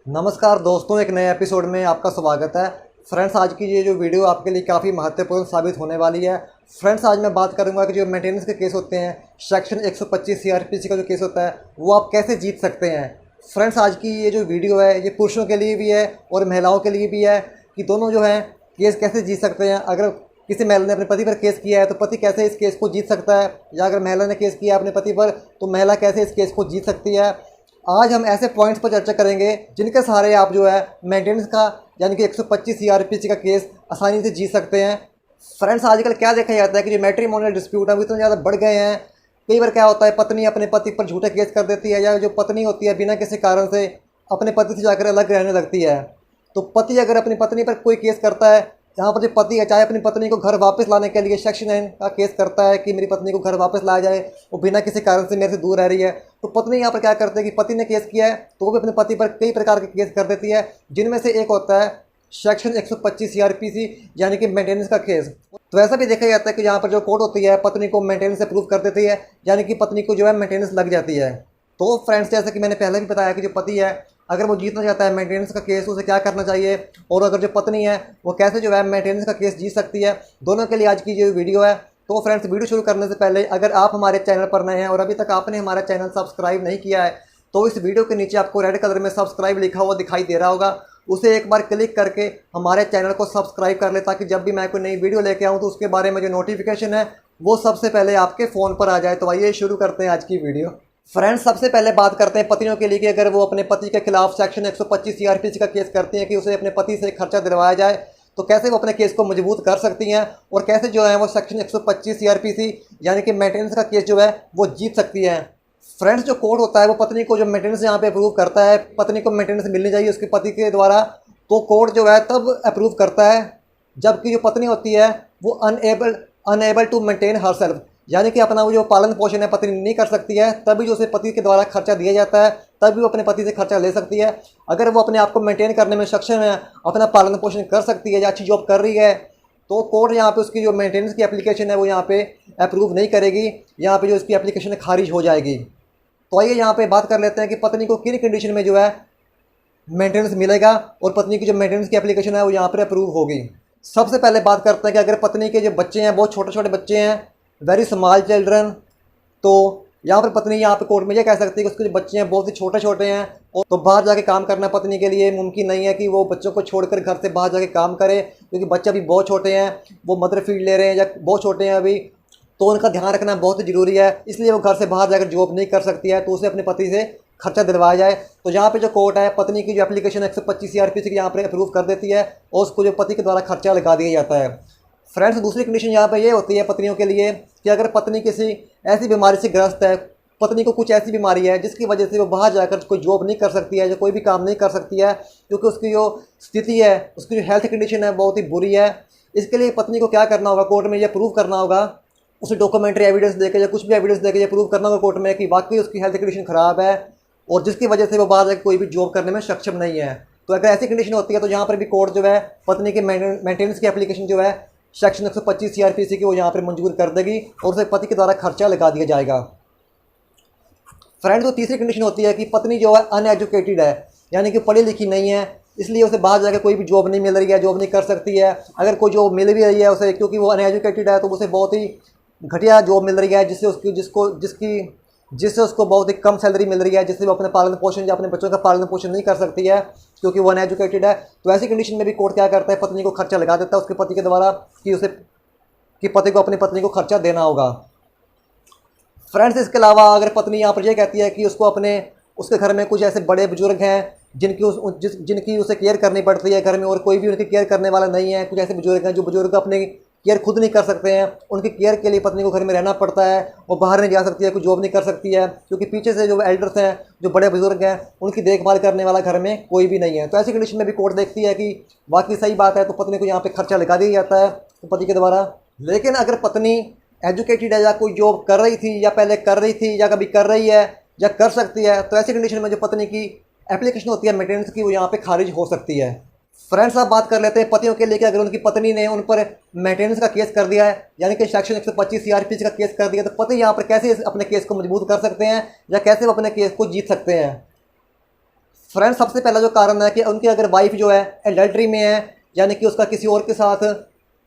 नमस्कार दोस्तों, एक नए एपिसोड में आपका स्वागत है। फ्रेंड्स, आज की ये जो वीडियो आपके लिए काफ़ी महत्वपूर्ण साबित होने वाली है। फ्रेंड्स, आज मैं बात करूंगा कि जो मेंटेनेंस के केस होते हैं, सेक्शन 125 सीआरपीसी का जो केस होता है, वो आप कैसे जीत सकते हैं। फ्रेंड्स, आज की ये जो वीडियो है, ये पुरुषों के लिए भी है और महिलाओं के लिए भी है कि दोनों जो हैं केस कैसे जीत सकते हैं। अगर किसी महिला ने अपने पति पर केस किया है तो पति कैसे इस केस को जीत सकता है, या अगर महिला ने केस किया है अपने पति पर तो महिला कैसे इस केस को जीत सकती है। आज हम ऐसे पॉइंट्स पर चर्चा करेंगे जिनके सहारे आप जो है मेंटेनेंस का यानी कि 125 सीआरपीसी का केस आसानी से जीत सकते हैं। फ्रेंड्स, आजकल क्या देखा जाता है कि जो मैट्रिमोनियल डिस्प्यूट है वो इतने ज़्यादा बढ़ गए हैं। कई बार क्या होता है, पत्नी अपने पति पर झूठे केस कर देती है, या जो पत्नी होती है बिना किसी कारण से अपने पति से जाकर अलग रहने लगती है। तो पति अगर अपनी पत्नी पर कोई केस करता है, यहाँ पर जो पति है चाहे अपनी पत्नी को घर वापस लाने के लिए सेक्शन 9 का केस करता है कि मेरी पत्नी को घर वापस लाया जाए, वो बिना किसी कारण से मेरे से दूर रह रही है, तो पत्नी यहाँ पर क्या करती है कि पति ने केस किया है तो वो भी अपने पति पर कई प्रकार के केस कर देती है, जिनमें से एक होता है सेक्शन 125 सीआरपीसी यानी कि मेंटेनेंस का केस। तो ऐसा भी देखा जाता है कि यहाँ पर जो कोर्ट होती है पत्नी को मेंटेनेंस अप्रूव कर देती है, यानी कि पत्नी को जो है मेंटेनेंस लग जाती है। तो फ्रेंड्स, जैसे कि मैंने पहले भी बताया कि जो पति है अगर वो जीतना चाहता है मेंटेनेंस का केस, उसे क्या करना चाहिए, और अगर जो पत्नी है वो कैसे जो है मेंटेनेंस का केस जीत सकती है, दोनों के लिए आज की जो वीडियो है। तो फ्रेंड्स, वीडियो शुरू करने से पहले अगर आप हमारे चैनल पर नए हैं और अभी तक आपने हमारा चैनल सब्सक्राइब नहीं किया है तो इस वीडियो के नीचे आपको रेड कलर में सब्सक्राइब लिखा हुआ दिखाई दे रहा होगा, उसे एक बार क्लिक करके हमारे चैनल को सब्सक्राइब कर ले, ताकि जब भी मैं कोई नई वीडियो लेके आऊँ तो उसके बारे में जो नोटिफिकेशन है वो सबसे पहले आपके फ़ोन पर आ जाए। तो आइए शुरू करते हैं आज की वीडियो। फ्रेंड्स, सबसे पहले बात करते हैं पत्नियों के लिए कि अगर वो अपने पति के खिलाफ सेक्शन 125 सीआरपीसी का केस करती हैं कि उसे अपने पति से खर्चा दिलवाया जाए, तो कैसे वो अपने केस को मजबूत कर सकती हैं और कैसे जो है वो सेक्शन 125 सीआरपीसी यानी कि मेंटेनेंस का केस जो है वो जीत सकती हैं। फ्रेंड्स, जो कोर्ट होता है वो पत्नी को जो मेंटेनेंस यहाँ पे अप्रूव करता है, पत्नी को मेंटेनेंस मिलनी चाहिए उसके पति के द्वारा, तो कोर्ट जो है तब अप्रूव करता है जबकि जो पत्नी होती है वो unable to maintain herself, यानी कि अपना वो जो पालन पोषण है पत्नी नहीं कर सकती है, तभी जो उसे पति के द्वारा खर्चा दिया जाता है, तभी वो अपने पति से खर्चा ले सकती है। अगर वो अपने आप को मेंटेन करने में सक्षम है, अपना पालन पोषण कर सकती है या अच्छी जॉब कर रही है, तो कोर्ट यहाँ पे उसकी जो मेंटेनेंस की एप्लीकेशन है वो यहाँ पे अप्रूव नहीं करेगी, यहाँ पे जो उसकी एप्लीकेशन खारिज हो जाएगी। तो आइए यहाँ पे बात कर लेते हैं कि पत्नी को किन कंडीशन में जो है मेंटेनेंस मिलेगा और पत्नी की जो मेंटेनेंस की एप्लीकेशन है वो यहाँ पर अप्रूव होगी। सबसे पहले बात करते हैं कि अगर पत्नी के जो बच्चे हैं बहुत छोटे छोटे बच्चे हैं, वेरी स्मॉल चिल्ड्रन, तो यहाँ पर पत्नी यहाँ पे कोर्ट में ये कह सकती है कि उसके जो बच्चे हैं बहुत ही छोटे छोटे हैं, और तो बाहर जाके काम करना पत्नी के लिए मुमकिन नहीं है कि वो बच्चों को छोड़कर घर से बाहर जाके काम करे, क्योंकि बच्चे अभी बहुत छोटे हैं, वो मदर फीड ले रहे हैं या बहुत छोटे हैं अभी, तो उनका ध्यान रखना बहुत ही ज़रूरी है, इसलिए वो घर से बाहर जाकर जॉब नहीं कर सकती है, तो उसे अपने पति से खर्चा दिलवाया जाए। तो यहाँ पे जो कोर्ट है पत्नी की जो एप्लीकेशन 125 सीआरपीसी की यहाँ पर अप्रूव कर देती है और उसको जो पति के द्वारा खर्चा लगा दिया जाता है। फ्रेंड्स, दूसरी कंडीशन यहाँ पे ये होती है पत्नियों के लिए कि अगर पत्नी किसी ऐसी बीमारी से ग्रस्त है, पत्नी को कुछ ऐसी बीमारी है जिसकी वजह से वो बाहर जाकर कोई जॉब नहीं कर सकती है या कोई भी काम नहीं कर सकती है, क्योंकि उसकी जो स्थिति है, उसकी जो हेल्थ कंडीशन है बहुत ही बुरी है। इसके लिए पत्नी को क्या करना होगा, कोर्ट में ये प्रूव करना होगा, उसे डॉक्यूमेंट्री एविडेंस देकर या कुछ भी एविडेंस देकर ये प्रूव करना होगा कोर्ट में कि वाकई उसकी हेल्थ कंडीशन ख़राब है और जिसकी वजह से वो बाहर जाकर कोई भी जॉब करने में सक्षम नहीं है। तो अगर ऐसी कंडीशन होती है तो यहाँ पर भी कोर्ट जो है पत्नी के मेंटेनेंस की एप्लीकेशन जो है सेक्शन 125 सीआरपीसी की वो यहाँ पर मंजूर कर देगी और उसे पति के द्वारा खर्चा लगा दिया जाएगा। फ्रेंड, तो तीसरी कंडीशन होती है कि पत्नी जो है अनएजुकेटेड है, यानी कि पढ़ी लिखी नहीं है, इसलिए उसे बाहर जाकर कोई भी जॉब नहीं मिल रही है, जॉब नहीं कर सकती है। अगर कोई जॉब मिल भी रही है उसे, क्योंकि वो अनएजुकेटेड है, तो उसे बहुत ही घटिया जॉब मिल रही है जिससे उसको बहुत ही कम सैलरी मिल रही है, जिससे वो अपने पालन पोषण या अपने बच्चों का पालन पोषण नहीं कर सकती है, क्योंकि वो अनएजुकेटेड है। तो ऐसी कंडीशन में भी कोर्ट क्या करता है, पत्नी को खर्चा लगा देता है उसके पति के द्वारा कि पति को अपनी पत्नी को खर्चा देना होगा। फ्रेंड्स, इसके अलावा अगर पत्नी यहाँ पर यह कहती है कि उसके घर में कुछ ऐसे बड़े बुजुर्ग हैं जिनकी उसे केयर करनी पड़ती है घर में, और कोई भी उनकी केयर करने वाला नहीं है, कुछ ऐसे बुजुर्ग हैं जो बुजुर्ग अपने केयर खुद नहीं कर सकते हैं, उनकी केयर के लिए पत्नी को घर में रहना पड़ता है, वो बाहर नहीं जा सकती है, कोई जॉब नहीं कर सकती है, क्योंकि पीछे से जो एल्डर्स हैं, जो बड़े बुजुर्ग हैं, उनकी देखभाल करने वाला घर में कोई भी नहीं है। तो ऐसी कंडीशन में भी कोर्ट देखती है कि वाकई सही बात है, तो पत्नी को यहाँ पे खर्चा लगा दिया जाता है पति के द्वारा। लेकिन अगर पत्नी एजुकेटेड है या कोई जॉब कर रही थी या पहले कर रही थी या कभी कर रही है या कर सकती है, तो ऐसी कंडीशन में जो पत्नी की एप्लीकेशन होती है मेंटेनेंस की वो यहाँ पे खारिज हो सकती है। फ्रेंड्स, आप बात कर लेते हैं पतियों के लिए कि अगर उनकी पत्नी ने उन पर मेंटेनेंस का केस कर दिया है, यानी कि सेक्शन 125 सीआरपीसी का केस कर दिया, तो पति यहाँ पर कैसे अपने केस को मजबूत कर सकते हैं या कैसे वो अपने केस को जीत सकते हैं। फ्रेंड्स सबसे पहला जो कारण है कि उनकी अगर वाइफ जो है एडल्ट्री में है, यानी कि उसका किसी और के साथ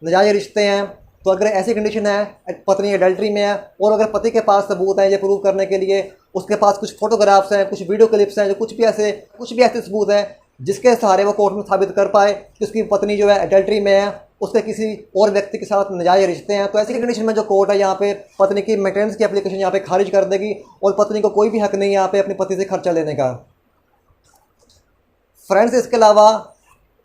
नाजायज़ रिश्ते हैं, तो अगर ऐसी कंडीशन है पत्नी एडल्ट्री में है और अगर पति के पास सबूत हैं ये प्रूव करने के लिए, उसके पास कुछ फोटोग्राफ्स हैं, कुछ वीडियो क्लिप्स हैं, जो कुछ भी ऐसे सबूत हैं जिसके सहारे वो कोर्ट में साबित कर पाए कि उसकी पत्नी जो है एडल्ट्री में है, उसके किसी और व्यक्ति के साथ नाजायज़ रिश्ते हैं, तो ऐसी कंडीशन में जो कोर्ट है यहाँ पे पत्नी की मेंटेनेंस की एप्लीकेशन यहाँ पे खारिज कर देगी और पत्नी को कोई भी हक नहीं है यहाँ पे अपने पति से खर्चा लेने का। फ्रेंड्स इसके अलावा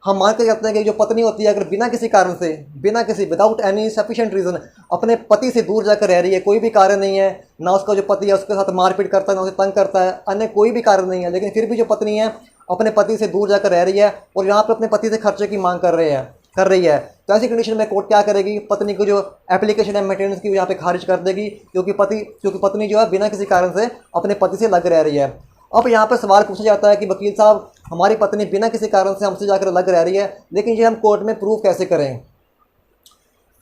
हम मान के चलते हैं कि जो पत्नी होती है अगर बिना किसी कारण से, विदाउट एनी सफिशिएंट रीज़न अपने पति से दूर जाकर रह रही है, कोई भी कारण नहीं है, ना उसका जो पति है उसके साथ मारपीट करता है, ना उसे तंग करता है, अन्य कोई भी कारण नहीं है, लेकिन फिर भी जो पत्नी है अपने पति से दूर जाकर रह रही है और यहाँ पर अपने पति से खर्चे की मांग कर रही है, तो ऐसी कंडीशन में कोर्ट क्या करेगी, पत्नी को जो एप्लीकेशन है मेंटेनेंस की वो यहाँ पे खारिज कर देगी, क्योंकि पत्नी जो है बिना किसी कारण से अपने पति से लग रह रही है। अब यहाँ पर सवाल पूछा जाता है कि वकील साहब हमारी पत्नी बिना किसी कारण से हमसे जाकर अलग रह रही है, लेकिन ये हम कोर्ट में प्रूव कैसे करें।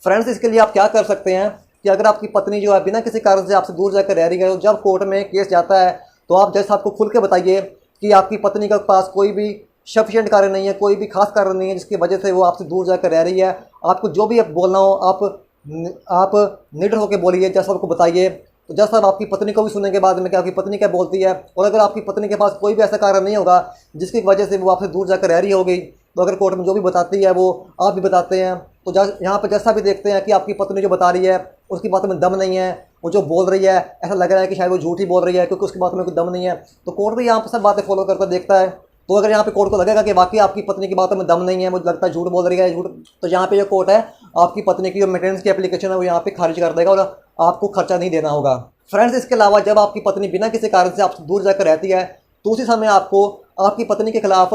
फ्रेंड्स इसके लिए आप क्या कर सकते हैं कि अगर आपकी पत्नी जो है बिना किसी कारण से आपसे दूर जाकर रह रही है, तो जब कोर्ट में केस जाता है तो आप जज साहब को खुल के बताइए कि आपकी पत्नी के पास कोई भी सफिशिएंट कारण नहीं है, कोई भी खास कारण नहीं है जिसकी वजह से वो आपसे दूर जाकर रह रही है। आपको जो भी बोलना हो आप निडर होकर बोलिए, जज साहब को बताइए, तो जज साहब आपकी पत्नी को भी सुनने के बाद में क्या आपकी पत्नी क्या बोलती है, और अगर आपकी पत्नी के पास कोई भी ऐसा कारण नहीं होगा जिसकी वजह से वो आपसे दूर जाकर रह रही होगी, तो अगर कोर्ट में जो भी बताती है वो आप भी बताते हैं, तो यहाँ पर जज साहब भी देखते हैं कि आपकी पत्नी जो बता रही है उसकी बात में दम नहीं है, वो जो बोल रही है ऐसा लग रहा है कि शायद वो झूठ ही बोल रही है क्योंकि उसकी बात में कोई दम नहीं है, तो कोर्ट भी यहाँ पर सब बातें फॉलो करके देखता है। तो अगर यहाँ पे कोर्ट को लगेगा कि वाकई आपकी पत्नी की बातों में दम नहीं है, मुझे लगता है झूठ बोल रही है झूठ, तो यहाँ पे जो कोर्ट है आपकी पत्नी की जो मेंटेनेंस की एप्लीकेशन है वो यहाँ पे खारिज कर देगा और आपको खर्चा नहीं देना होगा। फ्रेंड्स इसके अलावा जब आपकी पत्नी बिना किसी कारण से आपसे दूर जाकर रहती है तो उसी समय आपको आपकी पत्नी के खिलाफ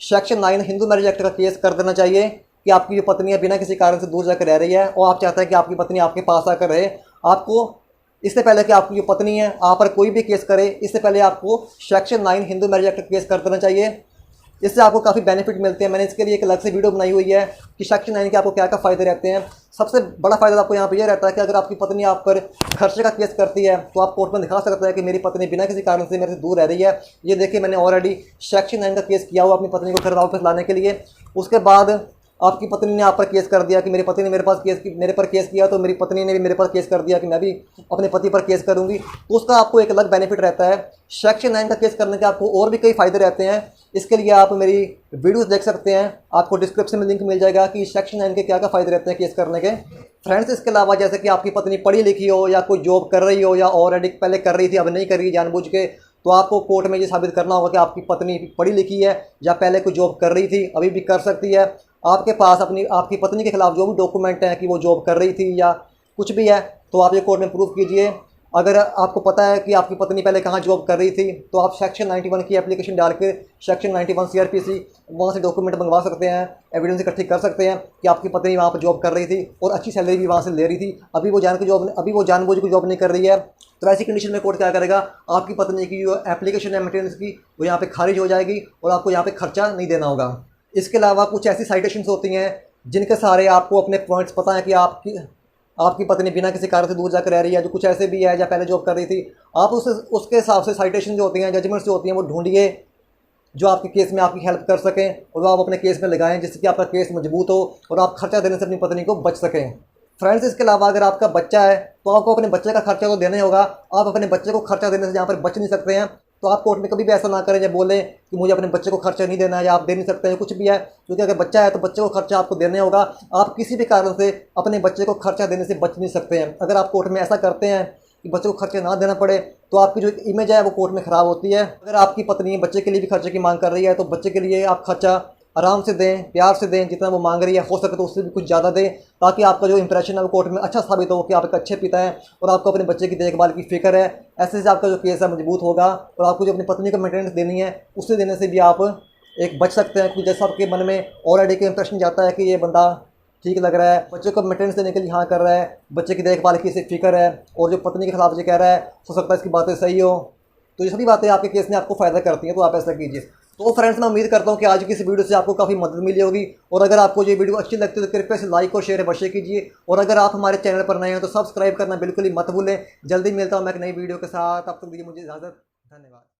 सेक्शन 9 हिंदू मैरिज एक्ट का केस कर देना चाहिए कि आपकी जो पत्नी है बिना किसी कारण से दूर जाकर रह रही है और आप चाहते हैं कि आपकी पत्नी आपके पास आकर रहे। आपको इससे पहले कि आपकी जो पत्नी है आप पर कोई भी केस करे, इससे पहले आपको सेक्शन 9 हिंदू मैरिज एक्ट का केस कर देना चाहिए। इससे आपको काफ़ी बेनिफिट मिलते हैं। मैंने इसके लिए एक अलग से वीडियो बनाई हुई है कि सेक्शन 9 के आपको क्या क्या फ़ायदे रहते हैं। सबसे बड़ा फ़ायदा आपको यहाँ पे यह रहता है कि अगर आपकी पत्नी आप पर खर्चे का केस करती है तो आप कोर्ट में दिखा सकते हैं कि मेरी पत्नी बिना किसी कारण से मेरे से दूर रह रही है, ये देखिए मैंने ऑलरेडी सेक्शन 9 का केस किया हुआ अपनी पत्नी को घर वापस लाने के लिए। उसके बाद आपकी पत्नी ने आप पर केस कर दिया कि मेरी पत्नी ने मेरे पर केस किया, तो मेरी पत्नी ने भी मेरे पर केस कर दिया कि मैं भी अपने पति पर केस करूंगी, तो उसका आपको एक अलग बेनिफिट रहता है। सेक्शन 9 का केस करने के आपको और भी कई फ़ायदे रहते हैं। इसके लिए आप मेरी वीडियोस देख सकते हैं, आपको डिस्क्रिप्शन में लिंक मिल जाएगा कि सेक्शन 9 के क्या क्या फ़ायदे रहते हैं केस करने के। फ्रेंड्स इसके अलावा जैसे कि आपकी पत्नी पढ़ी लिखी हो या कोई जॉब कर रही हो या ऑलरेडी पहले कर रही थी अब नहीं कर रही जानबूझ के, तो आपको कोर्ट में ये साबित करना होगा कि आपकी पत्नी पढ़ी लिखी है या पहले कोई जॉब कर रही थी अभी भी कर सकती है। आपके पास आपकी पत्नी के खिलाफ जो भी डॉक्यूमेंट हैं कि वो जॉब कर रही थी या कुछ भी है, तो आप ये कोर्ट में प्रूफ कीजिए। अगर आपको पता है कि आपकी पत्नी पहले कहाँ जॉब कर रही थी, तो आप सेक्शन 91 की एप्लीकेशन डाल के सेक्शन 91 CRPC वहाँ से डॉक्यूमेंट मंगवा सकते हैं, एविडेंस इकट्ठी कर सकते हैं कि आपकी पत्नी वहाँ पर जॉब कर रही थी और अच्छी सैलरी भी वहाँ से ले रही थी। अभी वो जानबूझ के जॉब नहीं कर रही है, तो ऐसी कंडीशन में कोर्ट क्या करेगा, आपकी पत्नी की जो एप्लीकेशन है मेंटेनेंस की वो यहाँ पे खारिज हो जाएगी और आपको यहाँ पे खर्चा नहीं देना होगा। इसके अलावा कुछ ऐसी साइटेशंस होती हैं जिनके सहारे आपको अपने पॉइंट्स पता है कि आपकी पत्नी बिना किसी कारण से दूर जाकर रह रही है, जो कुछ ऐसे भी है या पहले जॉब कर रही थी, आप उसके हिसाब से साइटेशन जो होती हैं, जजमेंट्स जो होती हैं वो ढूंढिए जो आपके केस में आपकी हेल्प कर सकें और वो आप अपने केस में लगाएं जिससे कि आपका केस मजबूत हो और आप खर्चा देने से अपनी पत्नी को बच सकें। फ्रेंड्स इसके अलावा अगर आपका बच्चा है तो आपको अपने बच्चे का खर्चा तो देना ही होगा। आप अपने बच्चे को खर्चा देने से यहाँ पर बच नहीं सकते हैं, तो आप कोर्ट में कभी भी ऐसा ना करें या बोलें कि मुझे अपने बच्चे को खर्चा नहीं देना है या आप दे नहीं सकते हैं, कुछ भी है, क्योंकि अगर बच्चा है तो बच्चे को खर्चा आपको देना होगा। आप किसी भी कारण से अपने बच्चे को खर्चा देने से बच नहीं सकते हैं। अगर आप कोर्ट में ऐसा करते हैं कि बच्चे को खर्चे ना देना पड़े तो आपकी जो इमेज है वो कोर्ट में ख़राब होती है। अगर आपकी पत्नी बच्चे के लिए भी खर्चे की मांग कर रही है तो बच्चे के लिए आप खर्चा आराम से दें, प्यार से दें, जितना वो मांग रही है हो सके तो उससे भी कुछ ज़्यादा दें, ताकि आपका जो इंप्रेशन है वो कोर्ट में अच्छा साबित हो कि आप एक अच्छे पिता हैं और आपको अपने बच्चे की देखभाल की फिक्र है। ऐसे से आपका जो केस है मजबूत होगा और आपको जो अपनी पत्नी को मेंटेनेंस देनी है उससे देने से भी आप एक बच सकते हैं। क्योंकि जैसा आपके मन में ऑलरेडी का इंप्रेशन जाता है कि ये बंदा ठीक लग रहा है, बच्चे को मेंटेनेंस देने के लिए हाँ कर रहा है, बच्चे की देखभाल की इसे फिक्र है और जो पत्नी के खिलाफ जो कह रहा है हो सकता है इसकी बातें सही हो, तो ये सभी बातें आपके केस में आपको फ़ायदा करती हैं, तो आप ऐसा कीजिए। तो फ्रेंड्स मैं उम्मीद करता हूँ कि आज की इस वीडियो से आपको काफ़ी मदद मिली होगी और अगर आपको ये वीडियो अच्छी लगती है तो कृपया से लाइक और शेयर अवश्य कीजिए और अगर आप हमारे चैनल पर नए हैं तो सब्सक्राइब करना बिल्कुल ही मत भूलें। जल्दी मिलता हूँ मैं एक नई वीडियो के साथ, तब तक दीजिए मुझे इजाज़त। धन्यवाद।